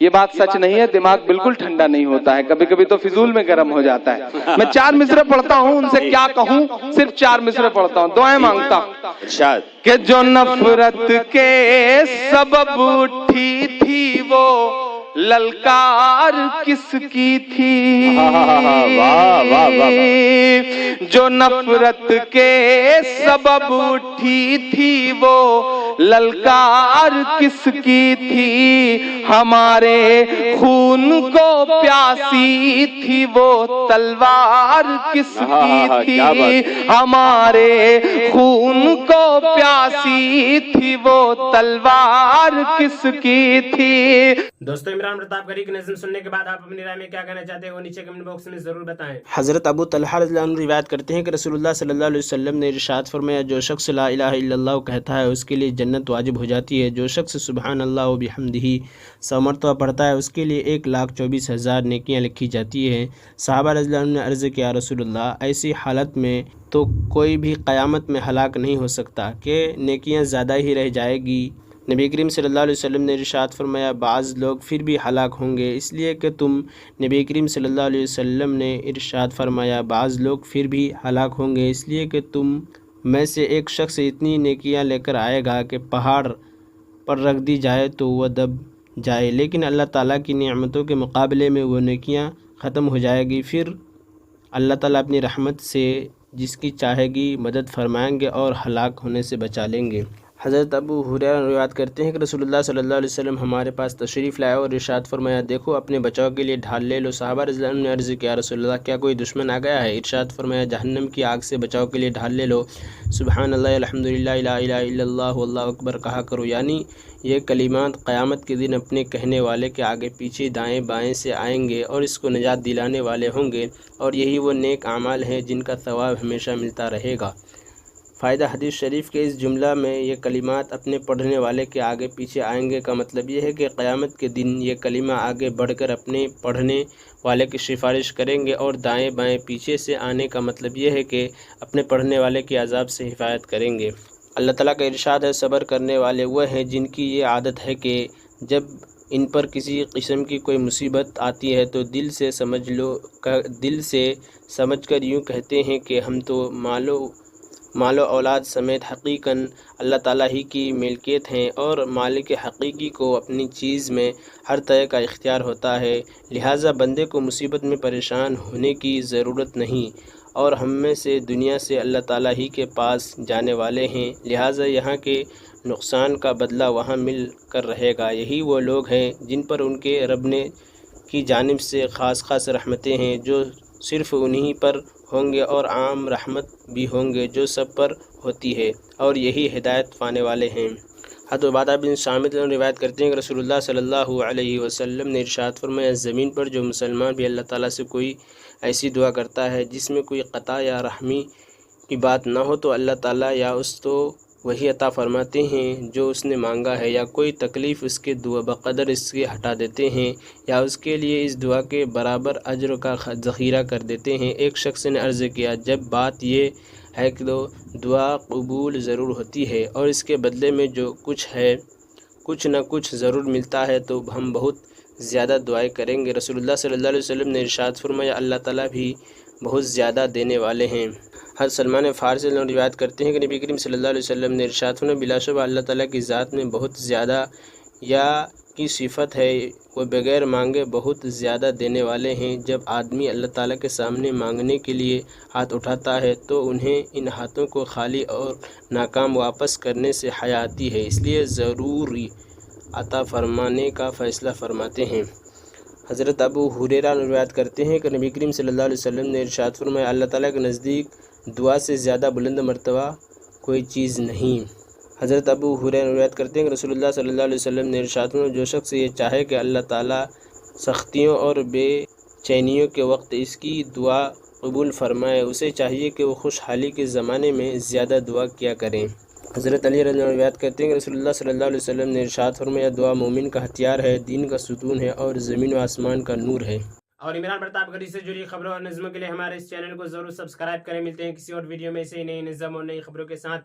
یہ بات سچ نہیں ہے، دماغ بالکل ٹھنڈا نہیں ہوتا ہے، کبھی کبھی تو فضول میں گرم ہو جاتا ہے۔ میں 4 مصرے پڑھتا ہوں، ان سے کیا کہوں، صرف 4 مصرے پڑھتا ہوں، دعائیں مانگتا ہوں کہ جو نفرت کے سبب اٹھی تھی وہ للکار کس کی تھی، جو نفرت کے سبب اٹھی تھی وہ للکار کس کی تھی، ہمارے خون کو پیاسی تھی وہ تلوار کس کی تھی، ہمارے خون کو پیاسی تھی وہ تلوار کس کی تھی۔ دوستو عمران پرتاپ گھری کی نظم سننے کے بعد آپ اپنی رائے میں کیا کہنا چاہتے ہیں وہ نیچے کمنٹ باکس میں ضرور بتائیں۔ حضرت ابو طلحہ رضی اللہ عنہ روایت کرتے ہیں کہ رسول اللہ صلی اللہ علیہ وسلم نے ارشاد فرمایا، جو شخص لا الہ الا اللہ کہتا ہے اس کے لیے جنت واجب ہو جاتی ہے، جو شخص سبحان اللہ و بحمدہ 100 مرتبہ پڑھتا ہے اس کے لیے 1,24,000 نیکیاں لکھی جاتی ہیں۔ صحابہ رضی اللہ عنہ نے عرض کیا، رسول اللہ ایسی حالت میں تو کوئی بھی قیامت میں ہلاک نہیں ہو سکتا کہ نیکیاں زیادہ ہی رہ جائے گی۔ نبی کریم صلی اللہ علیہ وسلم نے ارشاد فرمایا، بعض لوگ پھر بھی ہلاک ہوں گے اس لیے کہ نبی کریم صلی اللہ علیہ وسلم نے ارشاد فرمایا، بعض لوگ پھر بھی ہلاک ہوں گے اس لیے کہ تم میں سے ایک شخص اتنی نیکیاں لے کر آئے گا کہ پہاڑ پر رکھ دی جائے تو وہ دب جائے، لیکن اللہ تعالیٰ کی نعمتوں کے مقابلے میں وہ نیکیاں ختم ہو جائے گی، پھر اللہ تعالیٰ اپنی رحمت سے جس کی چاہے گی مدد فرمائیں گے اور ہلاک ہونے سے بچا لیں گے۔ حضرت ابو ہریرہ روایت کرتے ہیں کہ رسول اللہ صلی اللہ علیہ وسلم ہمارے پاس تشریف لائے اور ارشاد فرمایا، دیکھو اپنے بچاؤ کے لیے ڈھال لے لو۔ صحابہ رضی اللہ عنہ نے عرض کیا، رسول اللہ کیا کوئی دشمن آ گیا ہے؟ ارشاد فرمایا، جہنم کی آگ سے بچاؤ کے لیے ڈھال لے لو، سبحان اللہ الحمدللہ لا الہ الا اللہ واللہ اکبر کہا کرو، یعنی یہ کلمات قیامت کے دن اپنے کہنے والے کے آگے پیچھے دائیں بائیں سے آئیں گے اور اس کو نجات دلانے والے ہوں گے، اور یہی وہ نیک اعمال ہیں جن کا ثواب ہمیشہ ملتا رہے گا۔ فائدہ حدیث شریف کے اس جملہ میں یہ کلمات اپنے پڑھنے والے کے آگے پیچھے آئیں گے کا مطلب یہ ہے کہ قیامت کے دن یہ کلمہ آگے بڑھ کر اپنے پڑھنے والے کی سفارش کریں گے، اور دائیں بائیں پیچھے سے آنے کا مطلب یہ ہے کہ اپنے پڑھنے والے کے عذاب سے حفاظت کریں گے۔ اللہ تعالیٰ کا ارشاد ہے، صبر کرنے والے وہ ہیں جن کی یہ عادت ہے کہ جب ان پر کسی قسم کی کوئی مصیبت آتی ہے تو دل سے سمجھ کر یوں کہتے ہیں کہ ہم تو مال و اولاد سمیت حقیقاً اللہ تعالیٰ ہی کی ملکیت ہیں، اور مالک حقیقی کو اپنی چیز میں ہر طرح کا اختیار ہوتا ہے، لہٰذا بندے کو مصیبت میں پریشان ہونے کی ضرورت نہیں، اور ہم میں سے دنیا سے اللہ تعالیٰ ہی کے پاس جانے والے ہیں، لہٰذا یہاں کے نقصان کا بدلہ وہاں مل کر رہے گا۔ یہی وہ لوگ ہیں جن پر ان کے رب نے کی جانب سے خاص رحمتیں ہیں جو صرف انہی پر ہوں گے، اور عام رحمت بھی ہوں گے جو سب پر ہوتی ہے، اور یہی ہدایت پانے والے ہیں۔ حضرت عبادہ بن صامت روایت کرتے ہیں کہ رسول اللہ صلی اللہ علیہ وسلم نے ارشاد فرمایا، زمین پر جو مسلمان بھی اللہ تعالیٰ سے کوئی ایسی دعا کرتا ہے جس میں کوئی قطع یا رحمی کی بات نہ ہو تو اللہ تعالیٰ یا اس تو وہی عطا فرماتے ہیں جو اس نے مانگا ہے، یا کوئی تکلیف اس کے دعا بقدر اس کے ہٹا دیتے ہیں، یا اس کے لیے اس دعا کے برابر اجر کا ذخیرہ کر دیتے ہیں۔ ایک شخص نے عرض کیا، جب بات یہ ہے کہ دعا قبول ضرور ہوتی ہے اور اس کے بدلے میں جو کچھ ہے کچھ نہ کچھ ضرور ملتا ہے تو ہم بہت زیادہ دعائیں کریں گے۔ رسول اللہ صلی اللہ علیہ وسلم نے ارشاد فرمایا، اللہ تعالیٰ بھی بہت زیادہ دینے والے ہیں۔ حضرت سلمان فارسی روایت کرتے ہیں کہ نبی کریم صلی اللہ علیہ وسلم نے ارشاد فرمایا، بلا شبہ اللہ تعالیٰ کی ذات میں بہت زیادہ یا کی صفت ہے، وہ بغیر مانگے بہت زیادہ دینے والے ہیں۔ جب آدمی اللہ تعالیٰ کے سامنے مانگنے کے لیے ہاتھ اٹھاتا ہے تو انہیں ان ہاتھوں کو خالی اور ناکام واپس کرنے سے حیا آتی ہے، اس لیے ضروری عطا فرمانے کا فیصلہ فرماتے ہیں۔ حضرت ابو ہریرہ روایت کرتے ہیں کہ نبی کریم صلی اللہ علیہ وسلم نے ارشاد فرمایا، اللہ تعالیٰ کے نزدیک دعا سے زیادہ بلند مرتبہ کوئی چیز نہیں۔ حضرت ابو ہریرہ روایت کرتے ہیں کہ رسول اللہ صلی اللہ علیہ وسلم نے ارشاد فرمایا، جو شخص یہ چاہے کہ اللہ تعالیٰ سختیوں اور بے چینیوں کے وقت اس کی دعا قبول فرمائے، اسے چاہیے کہ وہ خوشحالی کے زمانے میں زیادہ دعا کیا کریں۔ حضرت علی رضی اللہ عنہ روایت کرتے ہیں کہ رسول اللہ صلی اللہ علیہ وسلم نے ارشاد فرمایا، دعا مومن کا ہتھیار ہے، دین کا ستون ہے اور زمین و آسمان کا نور ہے۔ اور عمران پرتاپ گھری سے جڑی خبروں اور نظموں کے لیے ہمارے اس چینل کو ضرور سبسکرائب کریں۔ ملتے ہیں کسی اور ویڈیو میں سے نئی نظم اور نئی خبروں کے ساتھ،